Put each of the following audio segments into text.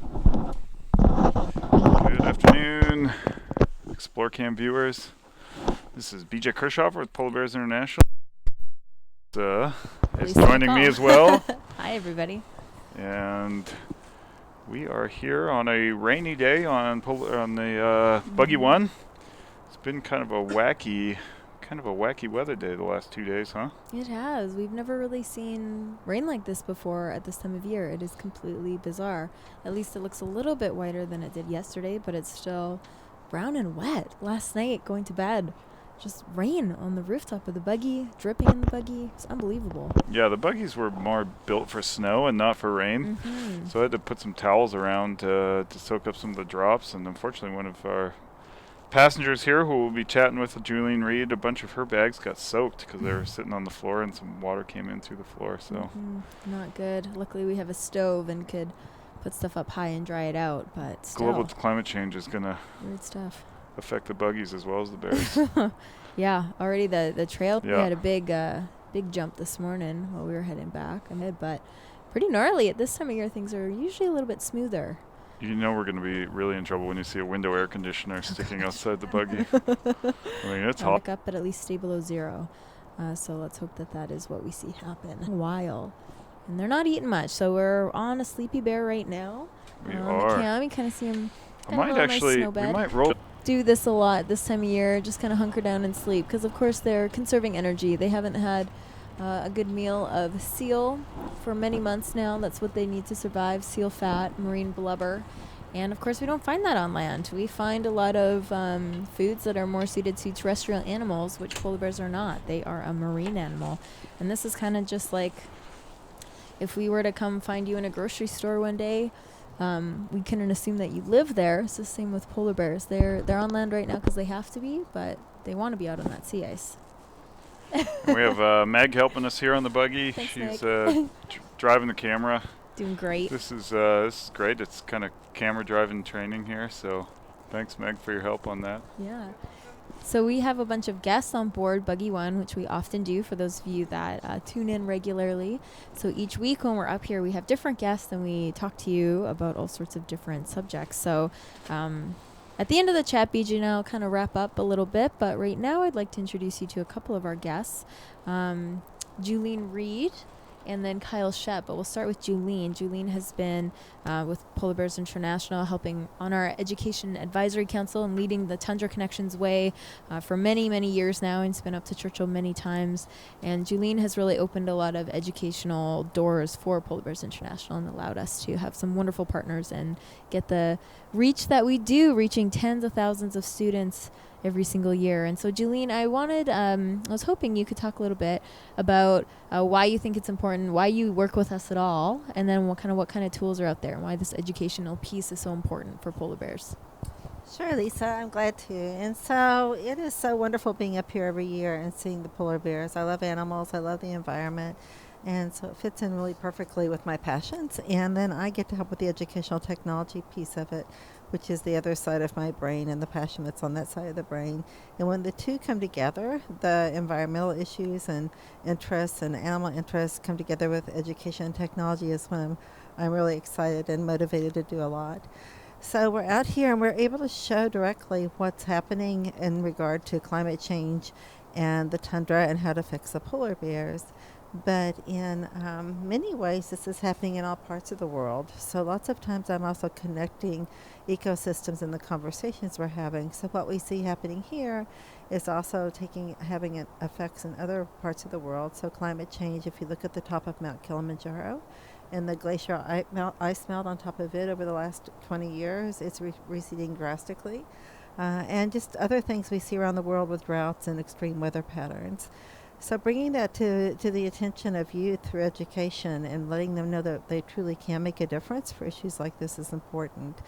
Good afternoon, Explore Cam viewers. This is BJ Kirschhoffer with Polar Bears International. Is Alysa joining me McCall. as well. Hi, everybody. And we are here on a rainy day on the Buggy One. It's been kind of a wacky weather day the last 2 days, huh? It has. We've never really seen rain like this before at this time of year. It is completely bizarre. At least it looks a little bit whiter than it did yesterday, but it's still brown and wet. Last night, going to bed, just rain on the rooftop of the buggy, dripping in the buggy. It's unbelievable. Yeah, the buggies were more built for snow and not for rain. Mm-hmm. So I had to put some towels around to soak up some of the drops. And unfortunately, one of our passengers here who will be chatting with Julian Reed, a bunch of her bags got soaked because they were sitting on the floor and some water came in through the floor. So Not good. Luckily, we have a stove and could put stuff up high and dry it out, but still, global climate change is going to weird stuff. affect the buggies as well as the bears. Yeah, already the trail. Yeah. We had a big jump this morning while we were heading back ahead, but pretty gnarly. At this time of year, things are usually a little bit smoother. You know we're going to be really in trouble when you see a window air conditioner sticking outside the buggy. I mean, it's hot. Back up, but at least stay below zero. So let's hope that is what we see happen. A while. And they're not eating much, so we're on a sleepy bear right now. We are. Cam, you kind of see him. I might actually, we might roll. Do this a lot this time of year, just kind of hunker down and sleep, because of course they're conserving energy. They haven't had a good meal of seal for many months now. That's what they need to survive: seal fat, marine blubber. And of course we don't find that on land. We find a lot of foods that are more suited to terrestrial animals, which polar bears are not. They are a marine animal. And this is kind of just like if we were to come find you in a grocery store one day. We couldn't assume that you live there. It's the same with polar bears. They're on land right now because they have to be, but they want to be out on that sea ice. We have Meg helping us here on the buggy. Thanks, She's driving the camera. Doing great. This is great. It's kind of camera driving training here. So thanks, Meg, for your help on that. Yeah. So we have a bunch of guests on board Buggy One, which we often do for those of you that tune in regularly. So each week when we're up here, we have different guests and we talk to you about all sorts of different subjects. So at the end of the chat, BJ and I will kind of wrap up a little bit. But right now, I'd like to introduce you to a couple of our guests. Julian Reed and then Kyle Shep. But we'll start with Julene. Julene has been with Polar Bears International, helping on our Education Advisory Council and leading the Tundra Connections Way for many, many years now, and has been up to Churchill many times. And Julene has really opened a lot of educational doors for Polar Bears International and allowed us to have some wonderful partners and get the reach that we do, reaching tens of thousands of students every single year. And so, Julene, I was hoping you could talk a little bit about why you think it's important, why you work with us at all, and then what kind of tools are out there, and why this educational piece is so important for polar bears. Sure, Lisa, I'm glad to. And so it is so wonderful being up here every year and seeing the polar bears. I love animals. I love the environment. And so it fits in really perfectly with my passions. And then I get to help with the educational technology piece of it, which is the other side of my brain and the passion that's on that side of the brain. And when the two come together, the environmental issues and interests and animal interests come together with education and technology, is when I'm really excited and motivated to do a lot. So we're out here and we're able to show directly what's happening in regard to climate change and the tundra and how to fix the polar bears. But in many ways, this is happening in all parts of the world. So lots of times I'm also connecting ecosystems in the conversations we're having. So what we see happening here is also having effects in other parts of the world. So climate change, if you look at the top of Mount Kilimanjaro and the glacial ice melt on top of it over the last 20 years, it's receding drastically. And just other things we see around the world with droughts and extreme weather patterns. So bringing that to the attention of youth through education and letting them know that they truly can make a difference for issues like this is important.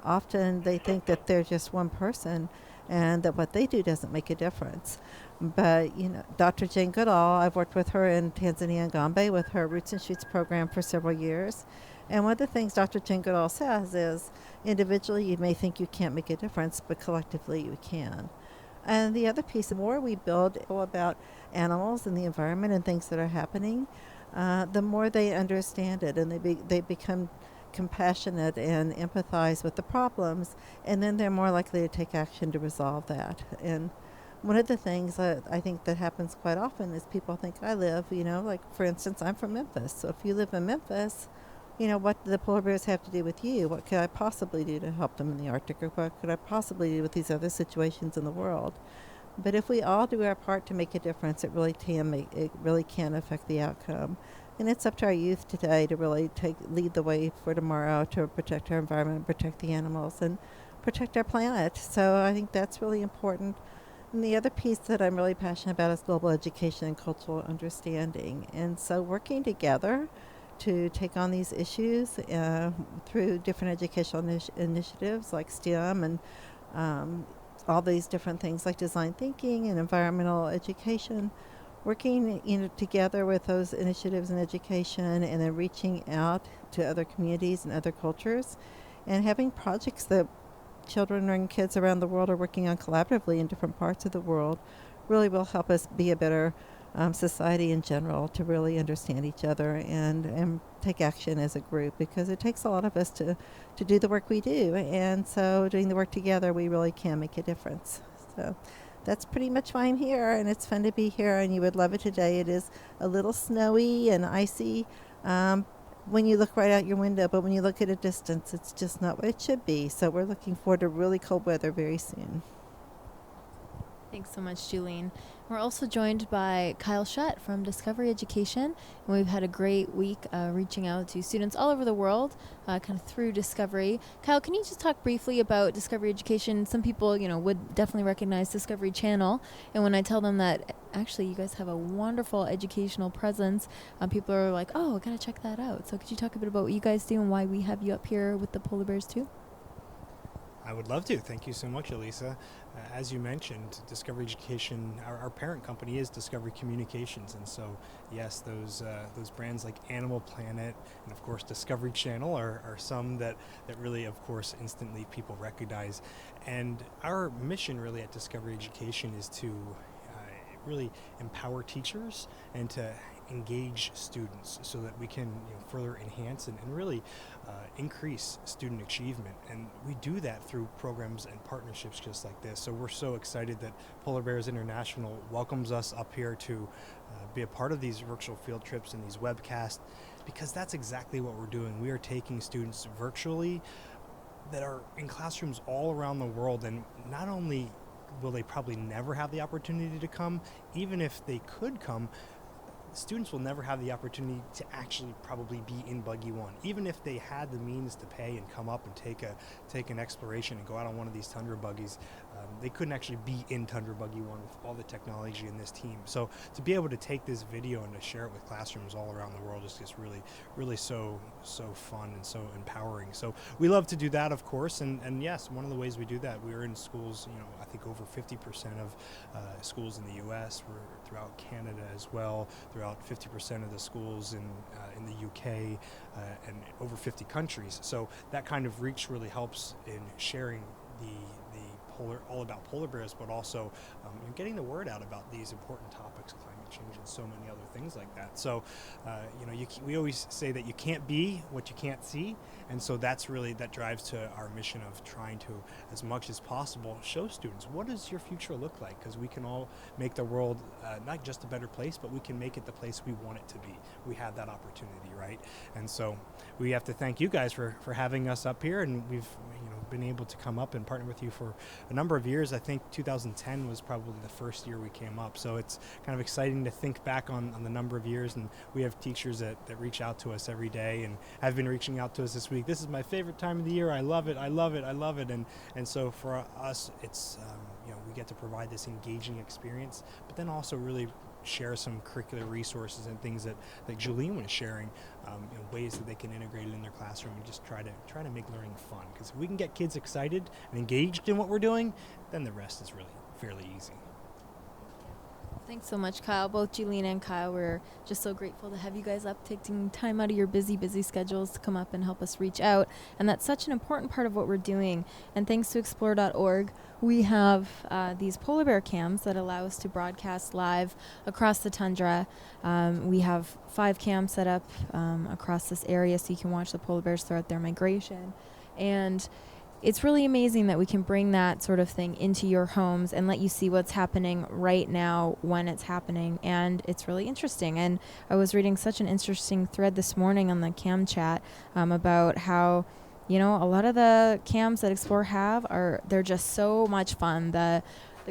Often they think that they're just one person and that what they do doesn't make a difference. But, Dr. Jane Goodall, I've worked with her in Tanzania and Gombe with her Roots and Shoots program for several years. And one of the things Dr. Jane Goodall says is, individually you may think you can't make a difference, but collectively you can. And the other piece, the more we build about animals and the environment and things that are happening, the more they understand it and they become compassionate and empathize with the problems, and then they're more likely to take action to resolve that. And one of the things that I think that happens quite often is people think I live, like for instance, I'm from Memphis. So if you live in Memphis, what do the polar bears have to do with you? What could I possibly do to help them in the Arctic, or what could I possibly do with these other situations in the world? But if we all do our part to make a difference, it really can affect the outcome. And it's up to our youth today to really lead the way for tomorrow, to protect our environment, protect the animals, and protect our planet. So I think that's really important. And the other piece that I'm really passionate about is global education and cultural understanding. And so working together to take on these issues through different educational initiatives like STEM and all these different things like design thinking and environmental education, working together with those initiatives in education, and then reaching out to other communities and other cultures, and having projects that children and kids around the world are working on collaboratively in different parts of the world really will help us be a better society in general, to really understand each other and take action as a group, because it takes a lot of us to do the work we do. And so doing the work together, we really can make a difference. So that's pretty much why I'm here, and it's fun to be here, and you would love it today. It is a little snowy and icy when you look right out your window, but when you look at a distance, it's just not what it should be. So we're looking forward to really cold weather very soon. Thanks so much, Julene. We're also joined by Kyle Shutt from Discovery Education, and we've had a great week reaching out to students all over the world, kind of through Discovery. Kyle, can you just talk briefly about Discovery Education? Some people, would definitely recognize Discovery Channel, and when I tell them that actually you guys have a wonderful educational presence, people are like, oh, I gotta check that out. So could you talk a bit about what you guys do and why we have you up here with the polar bears too? I would love to. Thank you so much, Alysa. As you mentioned, Discovery Education, our parent company is Discovery Communications, and so yes, those brands like Animal Planet and of course Discovery Channel are some that really, of course, instantly people recognize. And our mission really at Discovery Education is to really empower teachers and to engage students so that we can further enhance and really increase student achievement. And we do that through programs and partnerships just like this. So we're so excited that Polar Bears International welcomes us up here to be a part of these virtual field trips and these webcasts, because that's exactly what we're doing. We are taking students virtually that are in classrooms all around the world, and not only will they probably never have the opportunity to come, even if they could come, students will never have the opportunity to actually probably be in Buggy One. Even if they had the means to pay and come up and take an exploration and go out on one of these tundra buggies, they couldn't actually be in Tundra Buggy One with all the technology in this team. So to be able to take this video and to share it with classrooms all around the world is just really so fun and so empowering. So we love to do that, of course, and yes, one of the ways we do that, we're in schools, I think over 50% of schools in the US, we're throughout Canada as well, throughout 50% of the schools in the UK, and over 50 countries. So that kind of reach really helps in sharing all about polar bears, but also getting the word out about these important topics, climate change and so many other things like that. So we always say that you can't be what you can't see, and so that drives to our mission of trying to, as much as possible, show students what does your future look like, because we can all make the world not just a better place, but we can make it the place we want it to be. We have that opportunity, right? And so we have to thank you guys for having us up here, and we've been able to come up and partner with you for a number of years. I think 2010 was probably the first year we came up, so it's kind of exciting to think back on the number of years. And we have teachers that reach out to us every day and have been reaching out to us this week. This is my favorite time of the year. I love it. And so for us, it's we get to provide this engaging experience, but then also really share some curricular resources and things that Julene was sharing, ways that they can integrate it in their classroom and just try to make learning fun. Because if we can get kids excited and engaged in what we're doing, then the rest is really fairly easy. Thanks so much, Kyle. Both Julian and Kyle, we're just so grateful to have you guys up, taking time out of your busy schedules to come up and help us reach out. And that's such an important part of what we're doing. And thanks to explore.org, we have these polar bear cams that allow us to broadcast live across the tundra. We have 5 cams set up across this area so you can watch the polar bears throughout their migration. And it's really amazing that we can bring that sort of thing into your homes and let you see what's happening right now when it's happening. And it's really interesting. And I was reading such an interesting thread this morning on the cam chat about how, you know, a lot of the cams that Explore have they're just so much fun. The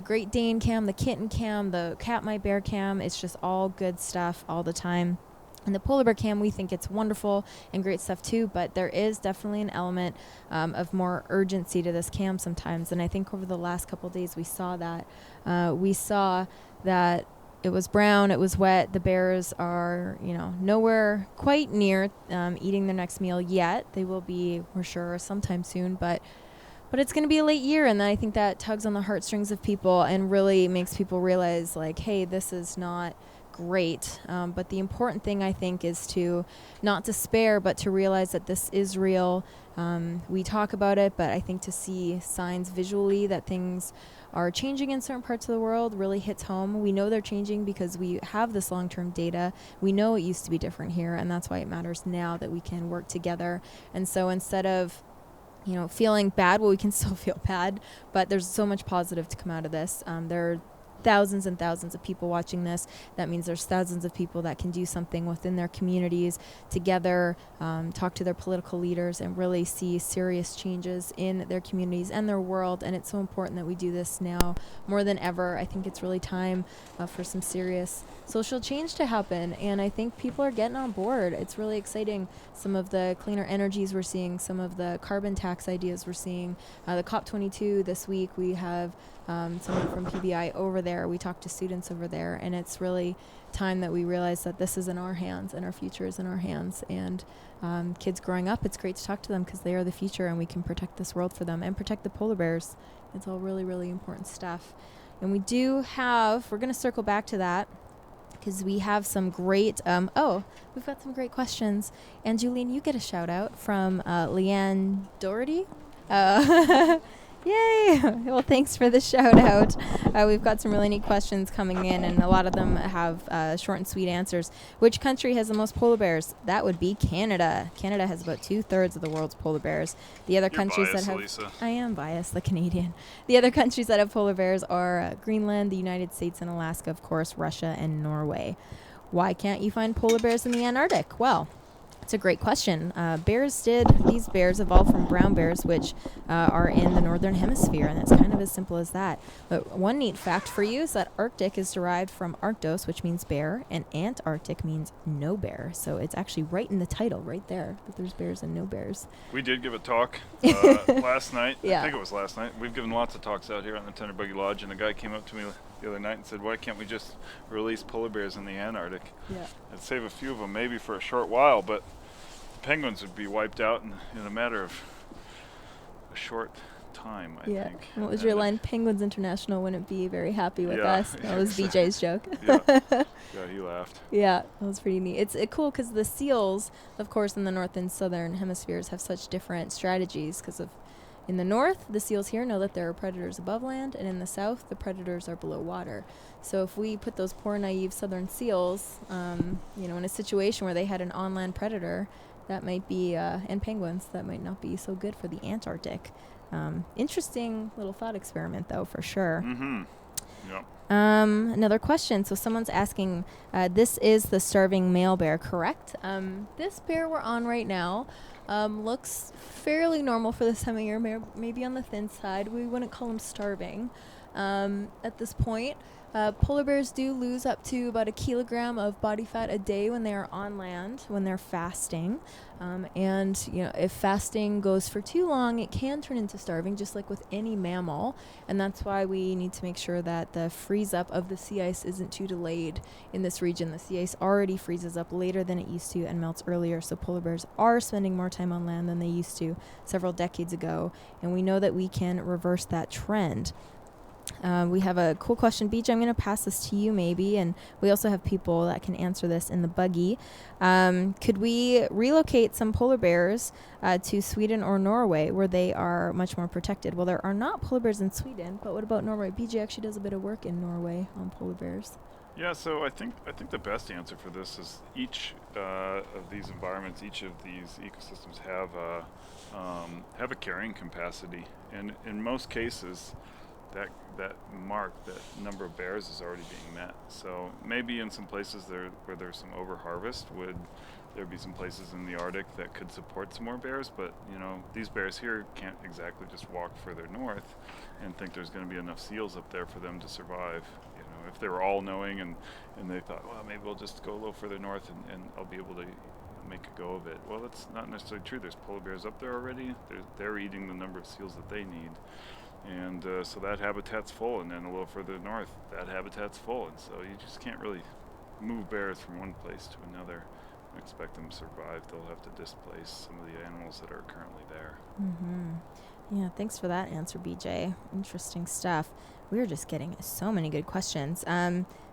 Great Dane cam, the kitten cam, the Cat My Bear cam, it's just all good stuff all the time. And the polar bear cam, we think it's wonderful and great stuff too, but there is definitely an element of more urgency to this cam sometimes. And I think over the last couple of days we saw that. We saw that it was brown, it was wet. The bears are, you know, nowhere quite near eating their next meal yet. They will be, we're sure, sometime soon, but it's going to be a late year, and I think that tugs on the heartstrings of people and really makes people realize, like, hey, this is not great. But the important thing, I think, is to not despair, but to realize that this is real. We talk about it, but I think to see signs visually that things are changing in certain parts of the world really hits home. We know they're changing because we have this long-term data. We know it used to be different here, and that's why it matters now that we can work together. And so instead of, you know, feeling bad, well, we can still feel bad, but there's so much positive to come out of this. There are thousands and thousands of people watching this. That means there's thousands of people that can do something within their communities together, talk to their political leaders, and really see serious changes in their communities and their world. And it's so important that we do this now more than ever. I think it's really time for some serious social change to happen, and I think people are getting on board. It's really exciting. Some of the cleaner energies we're seeing, some of the carbon tax ideas we're seeing. The COP22 this week, we have someone from PBI over there. We talked to students over there, and it's really time that we realize that this is in our hands and our future is in our hands. And kids growing up, it's great to talk to them because they are the future, and we can protect this world for them and protect the polar bears. It's all really, really important stuff. And we do have, we're going to circle back to that because we have some great, we've got some great questions. And Julian, you get a shout out from Leanne Doherty. Yay! Well, thanks for the shout out. We've got some really neat questions coming in, and a lot of them have short and sweet answers. Which country has the most polar bears? That would be Canada. Canada has about 2/3 of the world's polar bears. The other countries biased, that have, Lisa. I am biased, the Canadian. The other countries that have polar bears are Greenland, the United States, and Alaska, of course, Russia, and Norway. Why can't you find polar bears in the Antarctic? Well, it's a great question. These bears evolved from brown bears, which are in the northern hemisphere, and it's kind of as simple as that. But one neat fact for you is that Arctic is derived from Arctos, which means bear, and Antarctic means no bear. So it's actually right in the title, right there, that there's bears and no bears. We did give a talk last night. Yeah. I think it was last night. We've given lots of talks out here on the Tender Buggy Lodge, and a guy came up to me the other night and said, why can't we just release polar bears in the Antarctic? Yeah. It'd save a few of them maybe for a short while, but the penguins would be wiped out in a matter of a short time, I think. What was your line? Penguins International wouldn't be very happy with Yeah, us. That was BJ's joke. Yeah, he laughed. Yeah, that was pretty neat. It's cool because the seals, of course, in the north and southern hemispheres have such different strategies because of in the north, the seals here know that there are predators above land, and in the south, the predators are below water. So if we put those poor, naive southern seals, in a situation where they had an on-land predator, that might be, and penguins, that might not be so good for the Antarctic. Interesting little thought experiment, though, for sure. Mm-hmm. Yep. Another question. So someone's asking, this is the starving male bear, correct? This bear we're on right now looks fairly normal for this time of year, maybe on the thin side. We wouldn't call him starving at this point. Polar bears do lose up to about 1 kilogram of body fat a day when they are on land, when they're fasting. And if fasting goes for too long, it can turn into starving, just like with any mammal. And that's why we need to make sure that the freeze up of the sea ice isn't too delayed in this region. The sea ice already freezes up later than it used to and melts earlier. So polar bears are spending more time on land than they used to several decades ago. And we know that we can reverse that trend. We have a cool question, Beach. I'm going to pass this to you maybe, and we also have people that can answer this in the buggy. Could we relocate some polar bears to Sweden or Norway where they are much more protected? Well, there are not polar bears in Sweden, but what about Norway? BJ actually does a bit of work in Norway on polar bears. Yeah, so I think the best answer for this is each of these environments, each of these ecosystems have a carrying capacity, and in most cases, that number of bears is already being met. So maybe in some places where there's some overharvest, would there be some places in the Arctic that could support some more bears? But these bears here can't exactly just walk further north and think there's going to be enough seals up there for them to survive. If they were all knowing and they thought, well, maybe we'll just go a little further north and I'll be able to make a go of it. Well, that's not necessarily true. There's polar bears up there already. They're eating the number of seals that they need. And so that habitat's full, and then a little further north, that habitat's full. And so you just can't really move bears from one place to another and expect them to survive. They'll have to displace some of the animals that are currently there. Mm-hmm. Yeah, thanks for that answer, BJ. Interesting stuff. We're just getting so many good questions.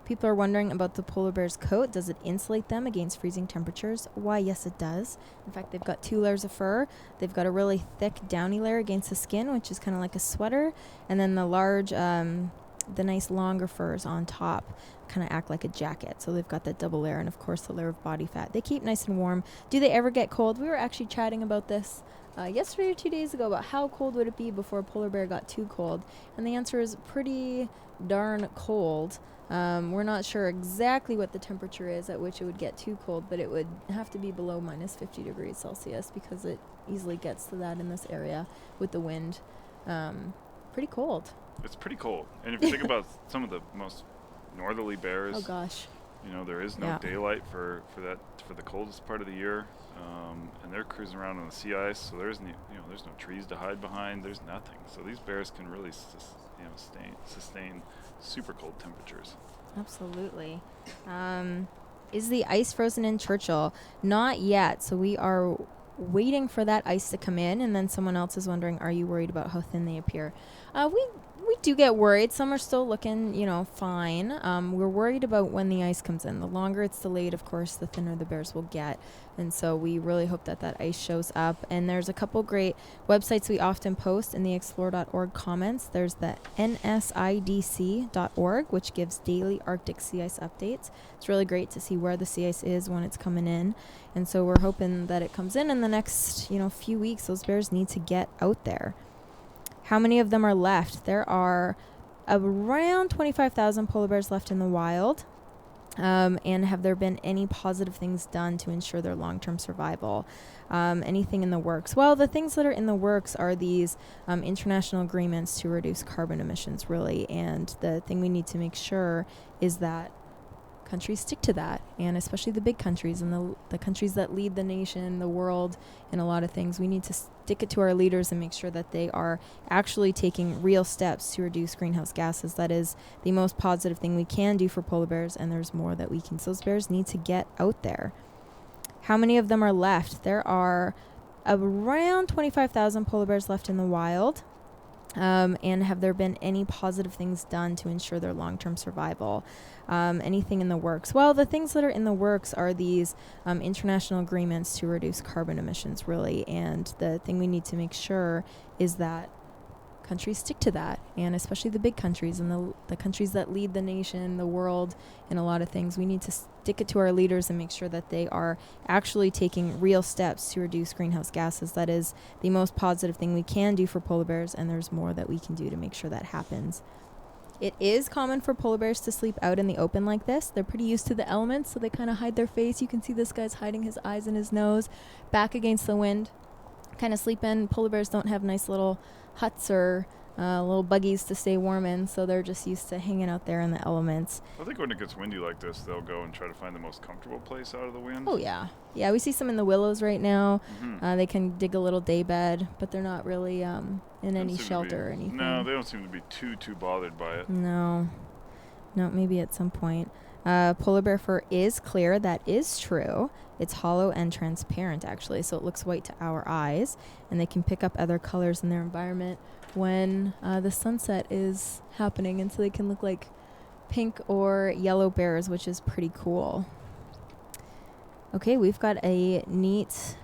People are wondering about the polar bear's coat. Does it insulate them against freezing temperatures? Why, yes, it does. In fact, they've got 2 layers of fur. They've got a really thick downy layer against the skin, which is kind of like a sweater. And then the nice longer furs on top kind of act like a jacket. So they've got that double layer, and of course the layer of body fat. They keep nice and warm. Do they ever get cold? We were actually chatting about this yesterday or 2 days ago about how cold would it be before a polar bear got too cold, and the answer is pretty darn cold. We're not sure exactly what the temperature is at which it would get too cold, but it would have to be below minus 50 degrees Celsius because it easily gets to that in this area with the wind. Pretty cold. It's pretty cold. And if you think about some of the most northerly bears, oh gosh, there is no daylight for the coldest part of the year, and they're cruising around on the sea ice. So there's no trees to hide behind. There's nothing. So these bears can really sustain super cold temperatures. Absolutely. Is the ice frozen in Churchill? Not yet. So we are waiting for that ice to come in, and then someone else is wondering, are you worried about how thin they appear? We do get worried. Some are still looking, fine. We're worried about when the ice comes in. The longer it's delayed, of course, the thinner the bears will get. And so we really hope that ice shows up. And there's a couple great websites we often post in the explore.org comments. There's the nsidc.org, which gives daily Arctic sea ice updates. It's really great to see where the sea ice is when it's coming in. And so we're hoping that it comes in the next, few weeks. Those bears need to get out there. How many of them are left? There are around 25,000 polar bears left in the wild. And have there been any positive things done to ensure their long-term survival? Anything in the works? Well, the things that are in the works are these international agreements to reduce carbon emissions, really. And the thing we need to make sure is that countries stick to that, and especially the big countries and the countries that lead the nation, the world, in a lot of things. We need to stick it to our leaders and make sure that they are actually taking real steps to reduce greenhouse gases. That is the most positive thing we can do for polar bears, and there's more that we can. So those bears need to get out there. How many of them are left? There are around 25,000 polar bears left in the wild. And have there been any positive things done to ensure their long-term survival? Anything in the works? Well, the things that are in the works are these international agreements to reduce carbon emissions, really. And the thing we need to make sure is that countries stick to that, and especially the big countries and the countries that lead the nation, the world, in a lot of things. We need to stick it to our leaders and make sure that they are actually taking real steps to reduce greenhouse gases. That is the most positive thing we can do for polar bears, and there's more that we can do to make sure that happens. It is common for polar bears to sleep out in the open like this. They're pretty used to the elements, so they kind of hide their face. You can see this guy's hiding his eyes and his nose back against the wind, kind of sleep in. Polar bears don't have nice little huts or little buggies to stay warm in, so they're just used to hanging out there in the elements. I think when it gets windy like this, they'll go and try to find the most comfortable place out of the wind. Oh, yeah. Yeah, we see some in the willows right now. Mm-hmm. They can dig a little day bed, but they're not really in any shelter or anything. No, they don't seem to be too bothered by it. No, maybe at some point. Polar bear fur is clear. That is true. It's hollow and transparent, actually, so it looks white to our eyes, and they can pick up other colors in their environment when the sunset is happening, and so they can look like pink or yellow bears, which is pretty cool. Okay, we've got a neat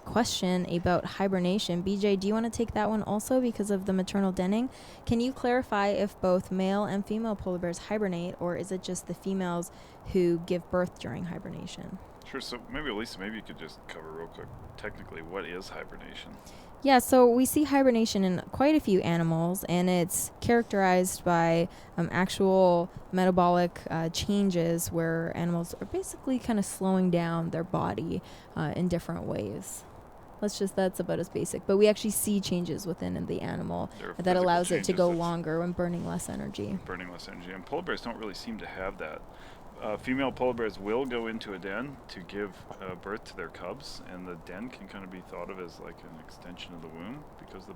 question about hibernation. BJ, do you want to take that one also because of the maternal denning? Can you clarify if both male and female polar bears hibernate, or is it just the females who give birth during hibernation? Sure. So maybe, Alysa, maybe you could just cover real quick, technically, what is hibernation? Yeah, so we see hibernation in quite a few animals, and it's characterized by actual metabolic changes where animals are basically kind of slowing down their body in different ways. That's about as basic. But we actually see changes within the animal that allows it to go longer when burning less energy. And polar bears don't really seem to have that. Female polar bears will go into a den to give birth to their cubs, and the den can kind of be thought of as like an extension of the womb, because the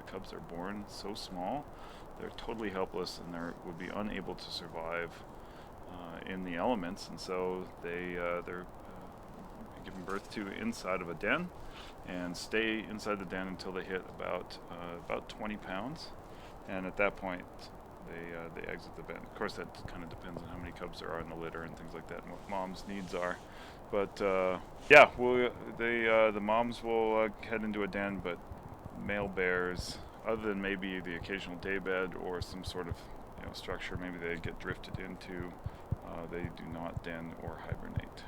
cubs are born so small, they're totally helpless and they would be unable to survive in the elements, and so they're given birth to inside of a den and stay inside the den until they hit about 20 pounds, and at that point they exit the den. Of course, that kind of depends on how many cubs there are in the litter and things like that, and what mom's needs are. But the moms will head into a den, but male bears, other than maybe the occasional daybed or some sort of structure maybe they get drifted into, they do not den or hibernate.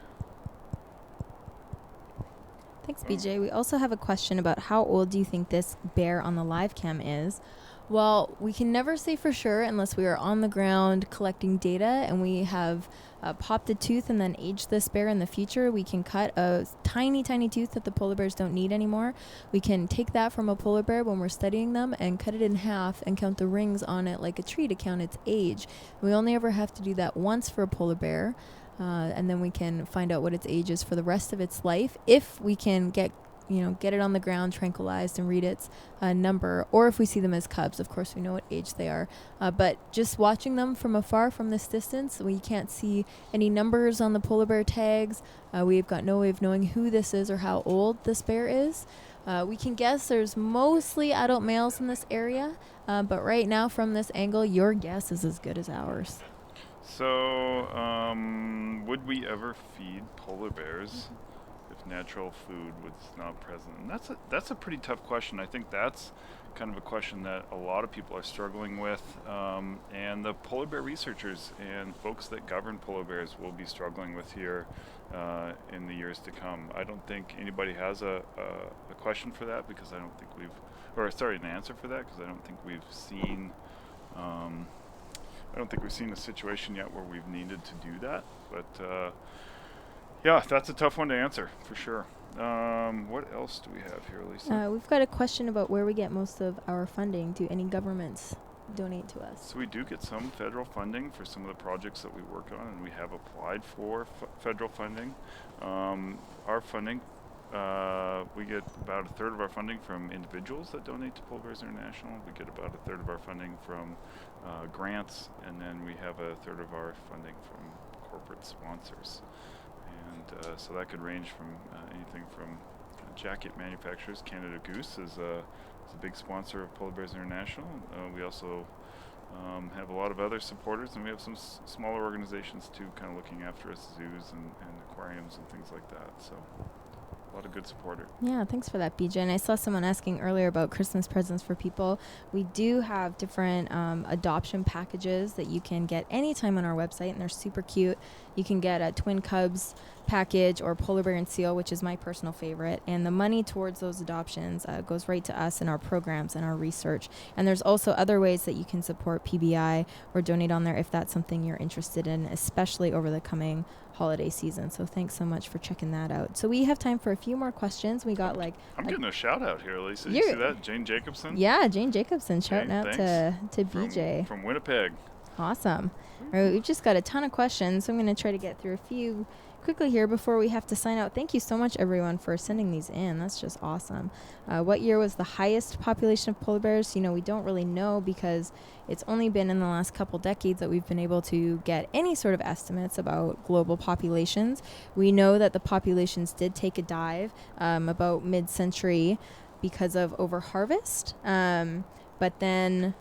Thanks, BJ. We also have a question about how old do you think this bear on the live cam is? Well, we can never say for sure unless we are on the ground collecting data and we have popped a tooth and then aged this bear in the future. We can cut a tiny, tiny tooth that the polar bears don't need anymore. We can take that from a polar bear when we're studying them and cut it in half and count the rings on it like a tree to count its age. We only ever have to do that once for a polar bear, and then we can find out what its age is for the rest of its life if we can get it on the ground, tranquilized, and read its number. Or if we see them as cubs, of course, we know what age they are. But just watching them from afar, from this distance, we can't see any numbers on the polar bear tags. We've got no way of knowing who this is or how old this bear is. We can guess there's mostly adult males in this area. But right now, from this angle, your guess is as good as ours. So, would we ever feed polar bears if natural food was not present? And that's a pretty tough question. I think that's kind of a question that a lot of people are struggling with, and the polar bear researchers and folks that govern polar bears will be struggling with here in the years to come. I don't think anybody has a question for that, because an answer for that, because I don't think we've seen a situation yet where we've needed to do that. But that's a tough one to answer for sure. What else do we have here, Lisa? We've got a question about where we get most of our funding. Do any governments donate to us? So we do get some federal funding for some of the projects that we work on, and we have applied for federal funding. Our funding, we get about a third of our funding from individuals that donate to Polar Bears International. We get about a third of our funding from grants, and then we have a third of our funding from corporate sponsors. And so that could range from anything from jacket manufacturers. Canada Goose is a big sponsor of Polar Bears International. We also have a lot of other supporters, and we have some smaller organizations too, kind of looking after us, zoos and aquariums and things like that. So a lot of good supporters. Yeah, thanks for that, BJ. And I saw someone asking earlier about Christmas presents for people. We do have different adoption packages that you can get anytime on our website, and they're super cute. You can get a twin cubs package or polar bear and seal, which is my personal favorite, and the money towards those adoptions goes right to us and our programs and our research. And there's also other ways that you can support PBI or donate on there if that's something you're interested in, especially over the coming holiday season. So thanks so much for checking that out. So we have time for a few more questions. We got I'm getting a shout out here, Lisa. You see that? Jane Jacobson? Yeah, Jane Jacobson shouting out to BJ. From Winnipeg. Awesome. All right, we've just got a ton of questions, so I'm going to try to get through a few quickly here before we have to sign out, thank you so much, everyone, for sending these in. That's just awesome. What year was the highest population of polar bears? We don't really know because it's only been in the last couple decades that we've been able to get any sort of estimates about global populations. We know that the populations did take a dive about mid-century because of overharvest. But then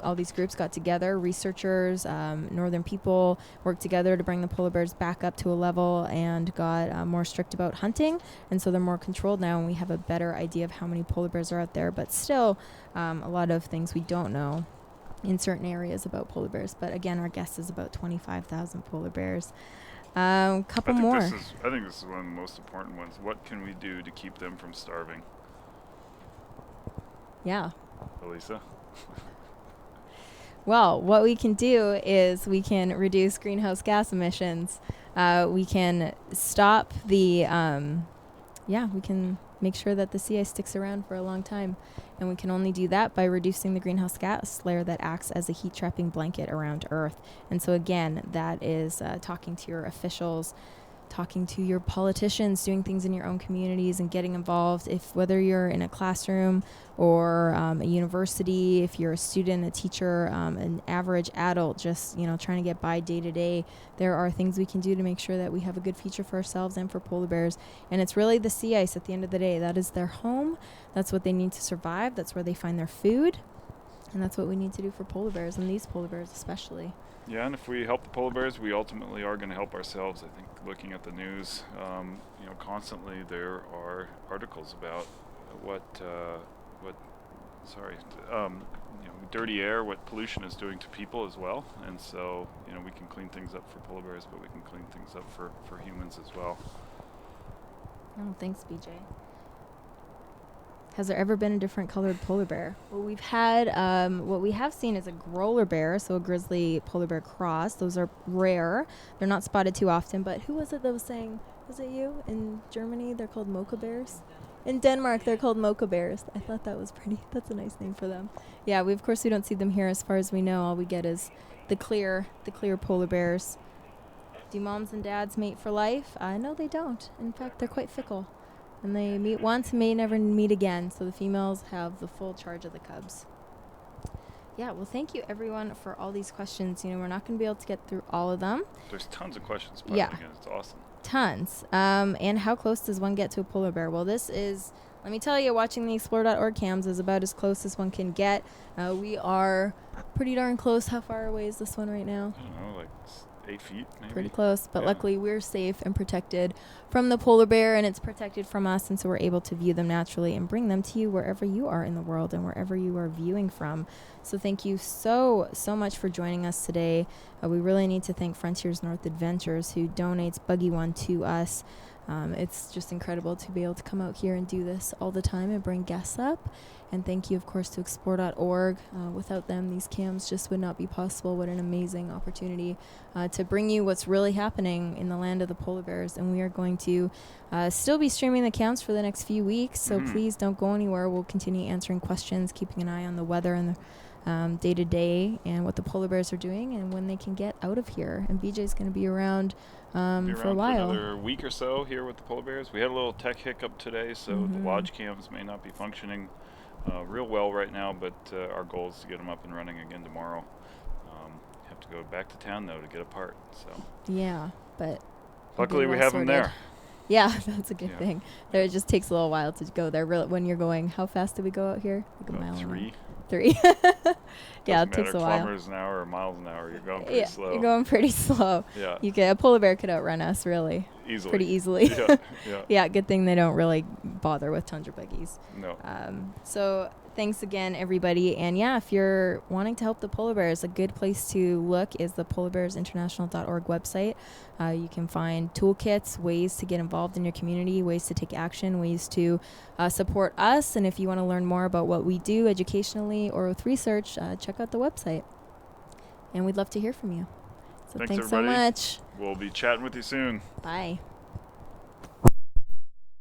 all these groups got together, researchers, northern people worked together to bring the polar bears back up to a level and got more strict about hunting. And so they're more controlled now, and we have a better idea of how many polar bears are out there. But still, a lot of things we don't know in certain areas about polar bears. But again, our guess is about 25,000 polar bears. Couple more. I think this is one of the most important ones. What can we do to keep them from starving? Yeah. Alysa? Well, what we can do is we can reduce greenhouse gas emissions. We can stop the, we can make sure that the sea ice sticks around for a long time. And we can only do that by reducing the greenhouse gas layer that acts as a heat trapping blanket around Earth. And so again, that is talking to your officials, talking to your politicians, doing things in your own communities and getting involved. Whether you're in a classroom or a university, if you're a student, a teacher, an average adult, just trying to get by day to day, there are things we can do to make sure that we have a good future for ourselves and for polar bears. And it's really the sea ice at the end of the day. That is their home. That's what they need to survive. That's where they find their food. And that's what we need to do for polar bears, and these polar bears especially. Yeah, and if we help the polar bears, we ultimately are going to help ourselves. I think looking at the news, constantly there are articles about dirty air, what pollution is doing to people as well. And so, we can clean things up for polar bears, but we can clean things up for humans as well. Oh, thanks, BJ. Has there ever been a different colored polar bear? Well, we've had, what we have seen is a growler bear, so a grizzly polar bear cross. Those are rare. They're not spotted too often, but who was it that was saying, was it you? In Germany, they're called mocha bears? In Denmark, they're called mocha bears. I thought that was pretty, that's a nice name for them. Yeah, we don't see them here as far as we know. All we get is the clear polar bears. Do moms and dads mate for life? No, they don't. In fact, they're quite fickle. And they meet once and may never meet again. So the females have the full charge of the cubs. Yeah, well, thank you, everyone, for all these questions. We're not going to be able to get through all of them. There's tons of questions piling in. It's awesome. Tons. And how close does one get to a polar bear? Well, this is, let me tell you, watching the explore.org cams is about as close as one can get. We are pretty darn close. How far away is this one right now? I don't know, like 8 feet, maybe. Pretty close, but luckily we're safe and protected from the polar bear, and it's protected from us, and so we're able to view them naturally and bring them to you wherever you are in the world and wherever you are viewing from. So thank you so much for joining us today. We really need to thank Frontiers North Adventures, who donates Buggy One to us. It's just incredible to be able to come out here and do this all the time and bring guests up. And thank you, of course, to explore.org. Without them, these cams just would not be possible. What an amazing opportunity to bring you what's really happening in the land of the polar bears. And we are going to still be streaming the cams for the next few weeks. So please don't go anywhere. We'll continue answering questions, keeping an eye on the weather and the day-to-day and what the polar bears are doing and when they can get out of here. And BJ's going to be around for a while. For another week or so here with the polar bears. We had a little tech hiccup today, so the lodge cams may not be functioning real well right now, but our goal is to get them up and running again tomorrow. Have to go back to town, though, to get a part. So yeah, but luckily we have them there. Yeah, that's a good thing. There, it just takes a little while to go there. When you're going, how fast did we go out here? Like a mile. 3. Yeah, it takes a while. Kilometers an hour or miles an hour, you're going pretty slow. You're going pretty slow. Yeah. A polar bear could outrun us really. Easily. Pretty easily. Yeah. Yeah, good thing they don't really bother with tundra buggies. No. So thanks again, everybody. And yeah, if you're wanting to help the polar bears, a good place to look is the polarbearsinternational.org website. You can find toolkits, ways to get involved in your community, ways to take action, ways to support us. And if you want to learn more about what we do educationally or with research, check out the website. And we'd love to hear from you. So thanks so much. We'll be chatting with you soon. Bye.